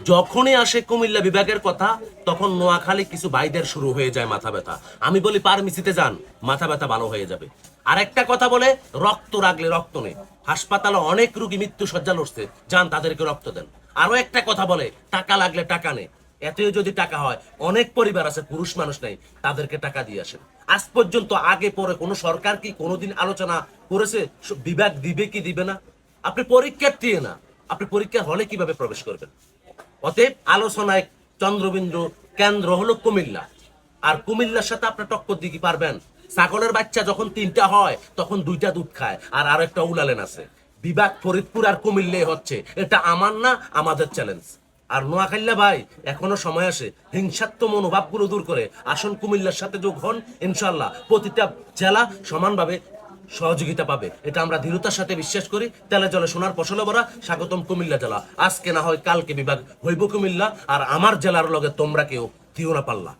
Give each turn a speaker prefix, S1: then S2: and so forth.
S1: যখনই আসে কুমিল্লা বিভাগের কথা তখন নোয়াখালী কিছু ভাইদের শুরু হয়ে যায় মাথা ব্যথা। আমি বলি পারমিসিতে যান, মাথা ব্যথা ভালো হয়ে যাবে। আর একটা কথা বলে, রক্ত রাগলে রক্ত নেই। হাসপাতালে অনেক রুগী মৃত্যু সজ্জা লড়ছে, যান তাদেরকে রক্ত দেন। আরো একটা কথা বলে, টাকা লাগলে টাকা নেই। এতই যদি টাকা হয়, অনেক পরিবার আছে পুরুষ মানুষ নেই, তাদেরকে টাকা দিয়ে আসেন। আজ পর্যন্ত আগে পরে কোনো সরকার কি কোনোদিন আলোচনা করেছে বিভাগ দিবে কি দিবে না? আপনি পরীক্ষার্থী না, আপনি পরীক্ষার হলে কিভাবে প্রবেশ করবেন? অতএব আলোচনায় চন্দ্রবিন্দু কেন্দ্র হলো কুমিল্লা। আর কুমিল্লার সাথে আপনি টক্কর দিয়ে কি পারবেন? ছাগলের বাচ্চা যখন 3টা হয় তখন 2টা দুধ খায়, আর আরো একটা উলালেন আছে। বিভাগ ফরিদপুর আর কুমিল্লে হচ্ছে, এটা আমার না, আমাদের চ্যালেঞ্জ। আর নোয়াখাইল্লা ভাই, এখনো সময় আছে, হিংসাত্মক মনোভাবগুলো দূর করে আসুন কুমিল্লার সাথে যোগ হন। ইনশাল্লাহ প্রতিটা জেলা সমানভাবে সহযোগিতা পাবে, এটা আমরা দৃঢ়তার সাথে বিশ্বাস করি। তেলে জলে সোনার ফসলে ভরা স্বাগতম কুমিল্লা জেলা। আজকে না হয় কালকে বিভাগ হইব কুমিল্লা, আর আমার জেলার লগে তোমরা কেউ দিও না পাল্লা।